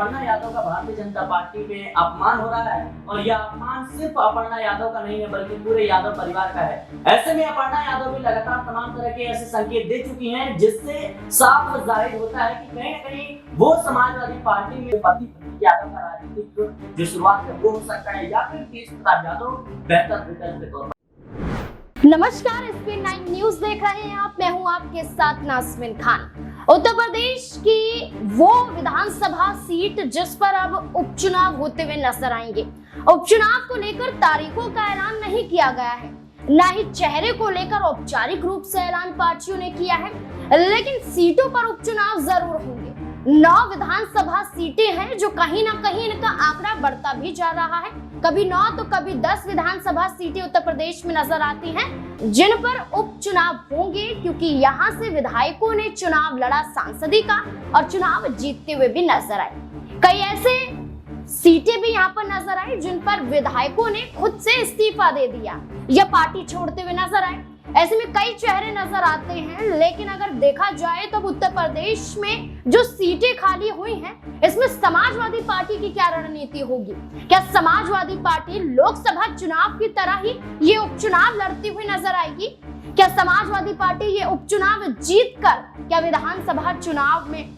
अपर्णा यादव का भारतीय जनता पार्टी में अपमान हो रहा है और यह अपमान सिर्फ अपर्णा यादव का नहीं है बल्कि पूरे यादव परिवार का है। ऐसे में अपर्णा यादव भी लगातार तमाम तरह के ऐसे संकेत दे चुकी हैं जिससे साफ जाहिर होता है कि कहीं न कहीं वो समाजवादी पार्टी में पति यादव का राजनीतिक जो शुरुआत है वो हो सकता है या फिर तेज प्रताप यादव बेहतर विकल्प के तौर पर। नमस्कार, स्पीड 9 न्यूज देख रहे हैं आप। मैं हूं आपके साथ नाज़मीन खान। उत्तर प्रदेश की वो विधानसभा सीट जिस पर अब उपचुनाव होते हुए नजर आएंगे। उपचुनाव को लेकर तारीखों का ऐलान नहीं किया गया है, न ही चेहरे को लेकर औपचारिक रूप से ऐलान पार्टियों ने किया है, लेकिन सीटों पर उपचुनाव जरूर होंगे। 9 विधानसभा सीटें हैं जो कहीं ना कहीं इनका आंकड़ा बढ़ता भी जा रहा है। कभी 9 तो कभी 10 विधानसभा सीटें उत्तर प्रदेश में नजर आती हैं जिन पर उपचुनाव होंगे, क्योंकि यहां से विधायकों ने चुनाव लड़ा सांसदी का और चुनाव जीतते हुए भी नजर आए। कई ऐसे सीटें भी यहां पर नजर आई जिन पर विधायकों ने खुद से इस्तीफा दे दिया या पार्टी छोड़ते हुए नजर आए। ऐसे में कई चेहरे नजर आते हैं, लेकिन अगर देखा जाए तो उत्तर प्रदेश में जो सीटें खाली हुई हैं इसमें समाजवादी पार्टी की क्या रणनीति होगी? क्या समाजवादी पार्टी लोकसभा चुनाव की तरह ही ये उपचुनाव लड़ती हुई नजर आएगी? क्या समाजवादी पार्टी ये उपचुनाव जीतकर क्या विधानसभा चुनाव में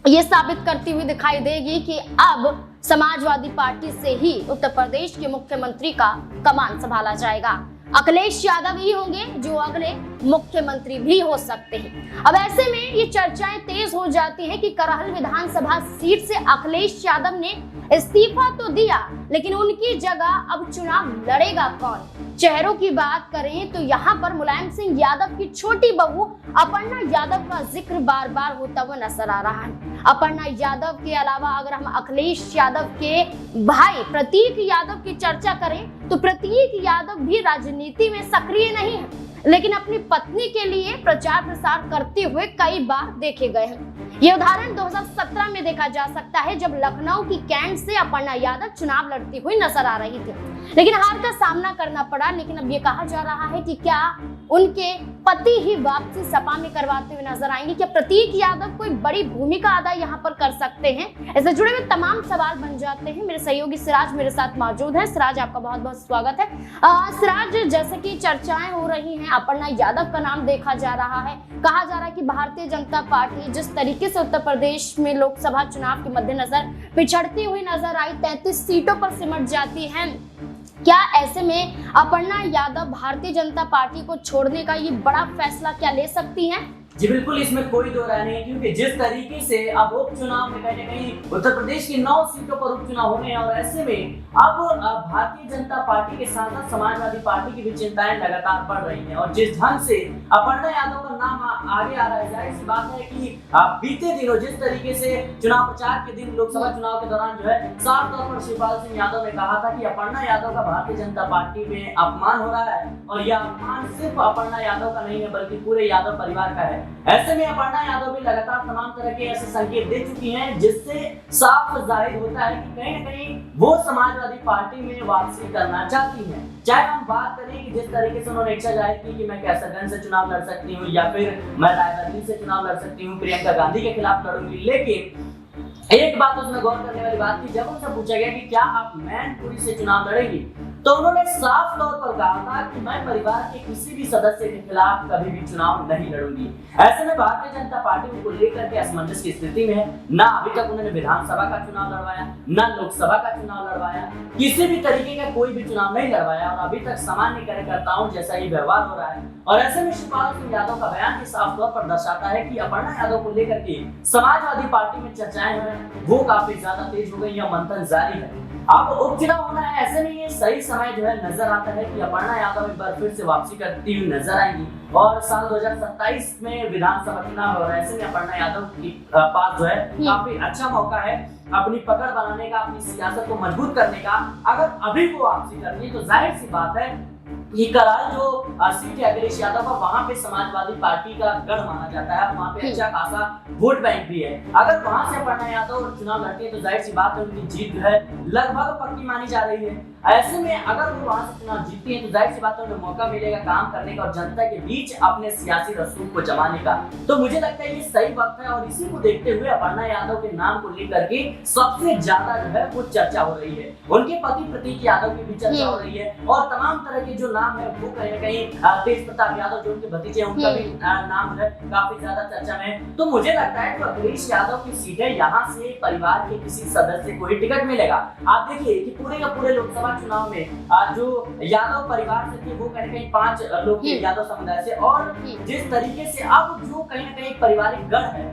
ये साबित करती हुई दिखाई देगी कि अब समाजवादी पार्टी से ही उत्तर प्रदेश के मुख्यमंत्री का कमान संभाला जाएगा? अखिलेश यादव ही होंगे जो अगले मुख्यमंत्री भी हो सकते हैं। अब ऐसे में ये चर्चाएं तेज हो जाती हैं कि करहल विधानसभा सीट से अखिलेश यादव ने इस्तीफा तो दिया, लेकिन उनकी जगह अब चुनाव लड़ेगा कौन? चेहरों की बात करें तो यहाँ पर मुलायम सिंह यादव की छोटी बहू अपर्णा यादव का जिक्र बार बार होता हुआ नजर आ रहा है। अपर्णा यादव के अलावा अगर हम अखिलेश यादव के भाई प्रतीक यादव की चर्चा करें तो प्रतीक यादव भी राजनीति में सक्रिय नहीं है, लेकिन अपनी पत्नी के लिए प्रचार प्रसार करते हुए कई बार देखे गए हैं। ये उदाहरण 2017 में देखा जा सकता है जब लखनऊ की कैंट से अपर्णा यादव चुनाव लड़ती हुई नजर आ रही थी, लेकिन हार का सामना करना पड़ा। लेकिन अब ये कहा जा रहा है कि क्या उनके पति ही वापसी सपा में करवाते हुए नजर आएंगे? क्या प्रतीक यादव कोई बड़ी भूमिका अदा यहाँ पर कर सकते हैं? इससे जुड़े हुए तमाम सवाल बन जाते हैं। मेरे सहयोगी सिराज मेरे साथ मौजूद है। सिराज, आपका बहुत बहुत स्वागत है। सिराज, जैसे कि चर्चाएं हो रही हैं, अपर्णा यादव का नाम देखा जा रहा है। कहा जा रहा है कि भारतीय जनता पार्टी जिस तरीके से उत्तर प्रदेश में लोकसभा चुनाव के मद्देनजर पिछड़ती हुई नजर आई, 33 सीटों पर सिमट जाती है, क्या ऐसे में अपर्णा यादव भारतीय जनता पार्टी को छोड़ने का ये बड़ा फैसला क्या ले सकती हैं? जी बिल्कुल, इसमें कोई दो राय नहीं है, क्योंकि जिस तरीके से अब उपचुनाव में कहीं न कहीं उत्तर प्रदेश की 9 सीटों पर उपचुनाव होने हैं और ऐसे में अब भारतीय जनता पार्टी के साथ साथ समाजवादी पार्टी की भी चिंताएं लगातार बढ़ रही हैं और जिस ढंग से अपर्णा यादव का नाम आगे आ रहा है, जाहिर सी बात है कि बीते दिनों जिस तरीके से चुनाव प्रचार के दिन लोकसभा चुनाव के दौरान जो है साफ तौर पर शिवपाल सिंह यादव ने कहा था कि अपर्णा यादव का भारतीय जनता पार्टी में अपमान हो रहा है और यह अपमान सिर्फ अपर्णा यादव का नहीं है बल्कि पूरे यादव परिवार का है। ऐसे में अपर्णा यादव भी लगातार तमाम तरह के ऐसे संकेत दे चुकी हैं जिससे साफ जाहिर होता है कि कहीं न कहीं वो समाजवादी पार्टी में वापसी करना चाहती हैं। चाहे हम बात करें कि जिस तरीके से उन्होंने इच्छा जाहिर की कि मैं कैसरगंज से चुनाव लड़ सकती हूँ या फिर मैं रायबरेली से चुनाव लड़ सकती हूँ, प्रियंका गांधी के खिलाफ लड़ूंगी, लेकिन एक बात उसमें गौर करने वाली बात थी, जब उनसे पूछा गया कि क्या आप मैनपुरी से चुनाव लड़ेंगी, तो उन्होंने साफ तौर पर कहा था कि मैं परिवार के किसी भी सदस्य के खिलाफ कभी भी चुनाव नहीं लड़ूंगी। ऐसे में भारतीय जनता पार्टी उनको लेकर के असमंजस की स्थिति में है। ना अभी तक उन्होंने विधानसभा का चुनाव लड़वाया, ना लोकसभा का चुनाव लड़वाया, किसी भी तरीके का कोई भी चुनाव नहीं लड़वाया और अभी तक सामान्य कार्यकर्ताओं जैसा ही व्यवहार हो रहा है। और ऐसे में शिवपाल सिंह यादव का बयान भी साफ तौर पर दर्शाता है कि अपर्णा यादव को लेकर के समाजवादी पार्टी में चर्चाएं हैं वो काफी ज्यादा तेज हो गई है, मंथन जारी है। अब उपचुनाव होना है, ऐसे में ये सही समय जो है नजर आता है कि अपर्णा यादव एक बार फिर से वापसी करती हुई नजर आएंगी और साल 2027 में विधानसभा चुनाव हो रहा है। ऐसे में अपर्णा यादव के पास जो है काफी अच्छा मौका है अपनी पकड़ बनाने का, अपनी सियासत को मजबूत करने का। अगर अभी वो वापसी करनी है तो जाहिर सी बात है ये कराल जो सीट है अखिलेश यादव का, वहां पे समाजवादी पार्टी का गढ़ माना जाता है, वहां पे अच्छा खासा वोट बैंक भी है। अगर वहां से अपर्णा यादव चुनाव लड़ती है तो जाहिर सी बात है उनकी जीत जो है लगभग पक्की मानी जा रही है। ऐसे में अगर वो वहां से चुनाव जीतती है तो जाहिर सी बात है उन्हें मौका मिलेगा काम करने का और जनता के बीच अपने सियासी रसूख को जमाने का। तो मुझे लगता है ये सही वक्त है और इसी को देखते हुए अपर्णा यादव के नाम को लेकर के सबसे ज्यादा जो है वो चर्चा हो रही है। उनके पति प्रतीक यादव की भी चर्चा हो रही है और तमाम तरह के जो नाम है वो कहीं न कहीं तेज प्रताप यादव जो उनके भतीजे हैं उनका भी नाम है काफी ज्यादा चर्चा में। तो मुझे लगता है जो अखिलेश यादव की सीट है यहाँ से परिवार के किसी सदस्य को ही टिकट मिलेगा। आप देखिए कि पूरे का पूरे लोकसभा चुनाव में जो यादव परिवार से थे वो कहीं न कहीं 5 लोग थे यादव समुदाय से, और जिस तरीके से अब जो कहीं न कहीं पारिवारिक गढ़ है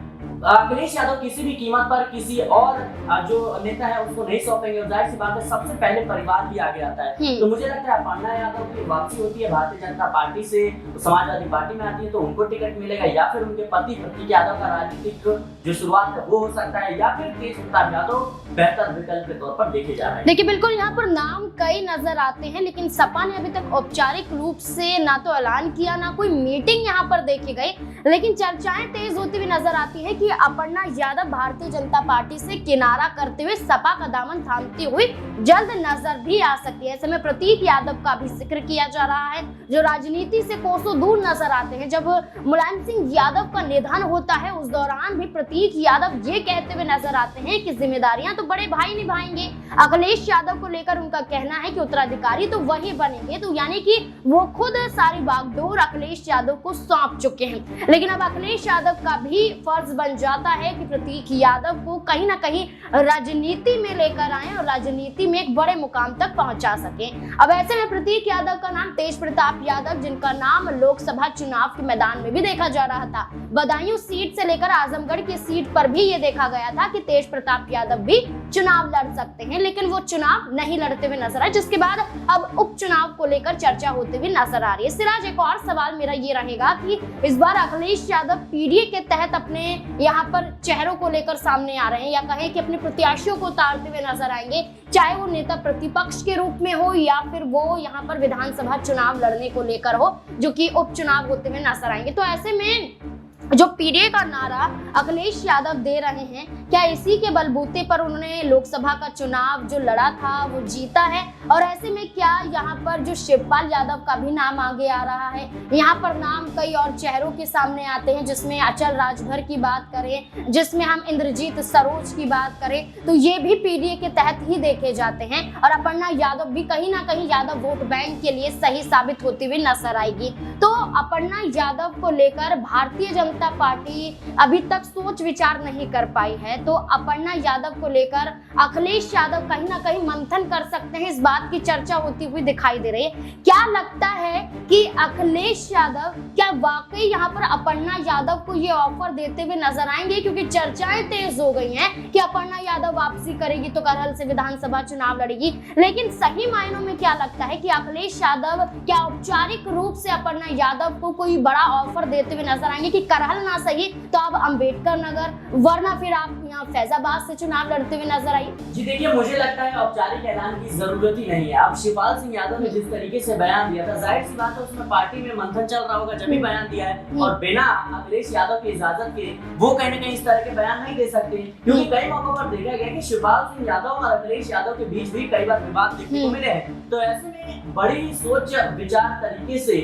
अखिलेश यादव किसी भी कीमत पर किसी और जो नेता है उसको नहीं सौंपेंगे और जाहिर सी बात है सबसे पहले परिवार ही आगे आता है। तो मुझे लगता है अपर्णा यादव की वापसी होती है भारतीय जनता पार्टी से समाजवादी पार्टी में आती है तो उनको टिकट मिलेगा, या फिर उनके पति प्रतीक यादव का राजनीतिक जो शुरुआत है वो हो सकता है, या फिर तेज प्रताप यादव बेहतर विकल्प के तौर पर देखे जा रहे हैं। देखिए बिल्कुल यहाँ पर नाम कई नजर आते हैं, लेकिन सपा ने अभी तक औपचारिक रूप से ना तो ऐलान किया ना कोई मीटिंग यहाँ पर देखी गई, लेकिन चर्चाएं तेज होती हुई नजर आती है कि अपर्णा यादव भारतीय जनता पार्टी से किनारा करते हुए सपा का दामन थामती हुई जल्द नजर भी आ सकती है। ऐसे में प्रतीक यादव का भी जिक्र किया जा रहा है जो राजनीति से कोसों दूर नजर आते हैं। जब मुलायम सिंह यादव का निधन होता है उस दौरान भी प्रतीक यादव ये कहते हुए नजर आते हैं कि जिम्मेदारियां तो बड़े भाई निभाएंगे। अखिलेश यादव को लेकर उनका कहना है कि उत्तराधिकारी तो वही बनेंगे, तो यानी कि वो खुद सारी बागडोर अखिलेश यादव को सौंप चुके हैं। लेकिन अब अखिलेश यादव का भी फर्ज बन जाता है कि प्रतीक यादव को कहीं ना कहीं राजनीति में लेकर आए और राजनीति में एक बड़े मुकाम तक पहुंचा सके। अब ऐसे में प्रतीक यादव का नाम तेज प्रताप यादव, जिनका नाम लोकसभा चुनाव के मैदान में भी देखा जा रहा था, बदायूं सीट से लेकर आजमगढ़ की सीट पर भी ये देखा गया था कि तेज प्रताप यादव भी चुनाव लड़ सकते हैं, लेकिन वो चुनाव नहीं लड़ते हुए नजर आए, जिसके बाद अब उपचुनाव को लेकर चर्चा होते हुए नजर आ रही है। सिराज, एक और सवाल मेरा ये रहेगा कि इस बार अखिलेश यादव पीडीए के तहत अपने यहाँ पर चेहरों को लेकर सामने आ रहे हैं या कहें कि अपने प्रत्याशियों को उतारते हुए नजर आएंगे, चाहे वो नेता प्रतिपक्ष के रूप में हो या फिर वो यहाँ पर विधानसभा चुनाव लड़ने को लेकर हो, जो कि उपचुनाव होते हुए नजर आएंगे। तो ऐसे में जो पीडीए का नारा अखिलेश यादव दे रहे हैं, क्या इसी के बलबूते पर उन्होंने लोकसभा का चुनाव जो लड़ा था वो जीता है? और ऐसे में क्या यहाँ पर जो शिवपाल यादव का भी नाम आगे आ रहा है? यहाँ पर नाम कई और चेहरों के सामने आते हैं, जिसमें अचल राजभर की बात करें, जिसमें हम इंद्रजीत सरोज की बात करें, तो ये भी पीडीए के तहत ही देखे जाते हैं और अपर्णा यादव भी कहीं ना कहीं यादव वोट बैंक के लिए सही साबित होती हुई नजर आएगी। तो अपर्णा यादव को लेकर भारतीय जनता पार्टी अभी तक सोच विचार नहीं कर पाई है, तो अपर्णा यादव को लेकर अखिलेश यादव कहीं ना कहीं मंथन कर सकते हैं, इस बात की चर्चा होती हुई दिखाई दे रही है। क्या लगता है कि अखिलेश यादव क्या वाकई यहाँ पर अपर्णा यादव को ये ऑफर देते हुए नजर आएंगे? क्योंकि चर्चाएं तेज हो गई हैं कि अपर्णा यादव वापसी करेगी तो करहल से विधानसभा चुनाव लड़ेगी, लेकिन सही मायनों में क्या लगता है कि अखिलेश यादव क्या औपचारिक रूप से अपर्णा यादव को कोई बड़ा ऑफर देते हुए नजर आएंगे कि करहल ना सही तो अब अंबेडकर नगर, वरना फिर आप यहाँ फैजाबाद से चुनाव लड़ते हुए नजर आई? जी देखिए, मुझे लगता है औपचारिक ऐलान की जरूरत ही नहीं है। अब शिवपाल सिंह यादव ने जिस तरीके से बयान दिया था, जाहिर सी बात है उसमें पार्टी में मंथन चल रहा होगा जब भी बयान दिया है, और बिना अखिलेश यादव की इजाजत के वो कहीं ना कहीं इस तरह के बयान नहीं दे सकते, क्योंकि कई मौकों पर देखा गया कि शिवपाल सिंह यादव और अखिलेश यादव के बीच भी कई बार विवाद देखने को मिले हैं। तो ऐसे में बड़ी सोच विचार तरीके से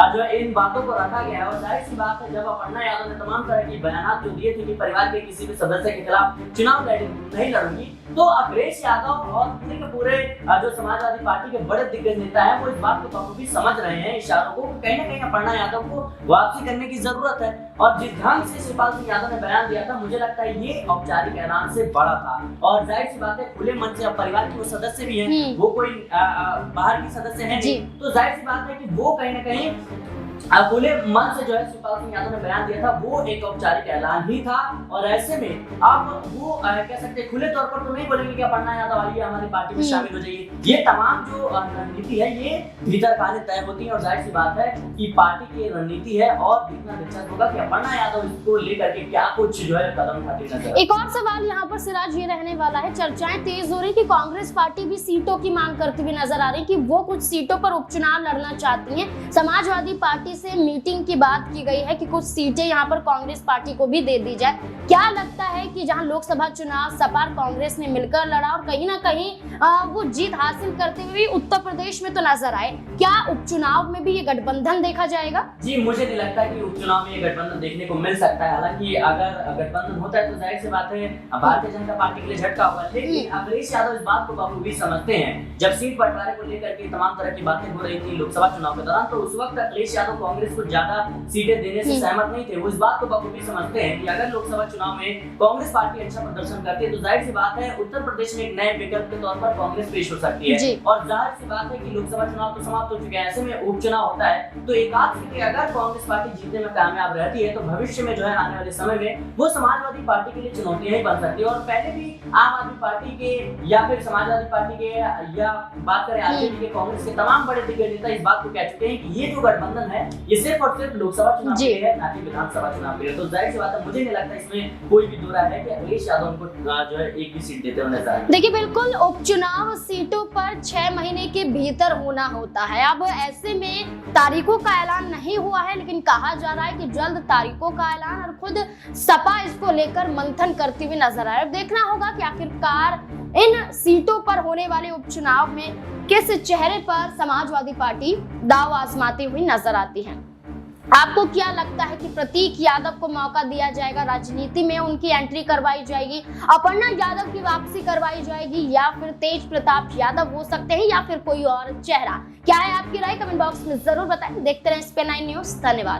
जो इन बातों को रखा गया है, और जाहिर सी बात है जब अपर्णा यादव ने तमाम तरह की बयान जो दिए थे कि परिवार के किसी भी सदस्य के खिलाफ चुनाव नहीं लड़ूंगी, तो अखिलेश यादव और पूरे के पूरे जो समाजवादी पार्टी के बड़े दिग्गज नेता हैं वो इस बात को बखूबी समझ रहे हैं, इशारों को कहीं ना कहीं अपर्णा यादव को वापसी करने की जरूरत है। और जिस ढंग से शिवपाल सिंह यादव ने बयान दिया था, मुझे लगता है ये औपचारिक ऐलान से बड़ा था, और जाहिर सी बात है खुले मन से परिवार के वो सदस्य भी हैं, वो कोई बाहर के सदस्य हैं नहीं, तो जाहिर सी बात है कि वो कहीं ना कहीं खुले मन से जो है शिवपाल सिंह यादव ने बयान दिया था, वो एक औपचारिक ऐलान ही था। और ऐसे में अब वो कह सकते हैं खुले तौर पर तो नहीं बोलेंगे कि अपर्णा यादव आइए हमारी पार्टी में शामिल हो जाइए। ये तमाम जो रणनीति है ये भीतरकालीन तय होती है और जाहिर सी बात है कि पार्टी की रणनीति है और देखना दिलचस्प होगा कि अपर्णा यादव इसको लेकर के क्या कुछ जो है कदम उठाती नजर। एक और सवाल यहाँ पर सिराज ये रहने वाला है, चर्चाएं तेज हो रही कि कांग्रेस पार्टी भी सीटों की मांग करती हुई नजर आ रही कि वो कुछ सीटों पर उपचुनाव लड़ना चाहती है। समाजवादी पार्टी से मीटिंग की बात की गई है कि कुछ सीटें यहाँ पर कांग्रेस पार्टी को भी दे दी जाए। क्या लगता है कि जहां लोकसभा चुनाव सपा और कांग्रेस ने मिलकर लड़ा और कहीं ना कहीं वो जीत हासिल करते हुए उत्तर प्रदेश में तो नजर आए, क्या उपचुनाव में भी ये गठबंधन देखा जाएगा? जी, मुझे नहीं लगता कि उपचुनाव में ये गठबंधन देखने को मिल सकता है। हालांकि अगर गठबंधन होता है तो जाहिर सी बात है भारतीय जनता पार्टी के लिए झटका होगा, लेकिन अखिलेश यादव इस बात को बखूबी समझते हैं। जब सीट बंटवारे को लेकर के तमाम तरह की बातें हो रही थी लोकसभा चुनाव के दौरान, तो उस वक्त अखिलेश यादव कांग्रेस को ज्यादा सीटें देने से सहमत नहीं थे। वो इस बात को बखूबी समझते हैं कि अगर लोकसभा चुनाव में कांग्रेस पार्टी अच्छा प्रदर्शन करती है तो जाहिर सी बात है उत्तर प्रदेश में एक नए विकल्प के तौर पर कांग्रेस पेश हो सकती है। और जाहिर सी बात है कि लोकसभा चुनाव तो समाप्त हो चुके हैं, ऐसे में उपचुनाव होता है तो एक आध सीटें अगर कांग्रेस पार्टी जीतने में कामयाब रहती है तो भविष्य में जो है आने वाले समय में वो समाजवादी पार्टी के लिए चुनौतियां ही बन सकती है। और पहले भी आम आदमी पार्टी के या फिर समाजवादी पार्टी के या बात करें आरजेडी के, कांग्रेस के तमाम बड़े दिग्गज नेता इस बात को कह चुके हैं कि ये जो गठबंधन है ये सिर्फ और सिर्फ लोकसभा चुनाव के लिए है, ना कि विधानसभा चुनाव के लिए। तो जाहिर सी बात है, मुझे नहीं लगता इसमें कोई भी दो राय है कि अखिलेश यादव उनको जो है एक भी सीट देते हुए नजर आए। देखिए, बिल्कुल उपचुनाव सीटों पर 6 महीने के भीतर होना होता है। अब ऐसे में तारीखों का ऐलान नहीं हुआ है, लेकिन कहा जा रहा है कि जल्द तारीखों का ऐलान, और खुद सपा इसको लेकर मंथन करती हुई नजर आ रही है। देखना होगा कि आखिरकार इन सीटों पर होने वाले उपचुनाव में किस चेहरे पर समाजवादी पार्टी दांव आजमाती हुई नजर आती है। आपको क्या लगता है कि प्रतीक यादव को मौका दिया जाएगा, राजनीति में उनकी एंट्री करवाई जाएगी, अपर्णा यादव की वापसी करवाई जाएगी, या फिर तेज प्रताप यादव हो सकते हैं, या फिर कोई और चेहरा? क्या है आपकी राय? कमेंट बॉक्स में जरूर बताएं। देखते रहें SPN9 न्यूज। धन्यवाद।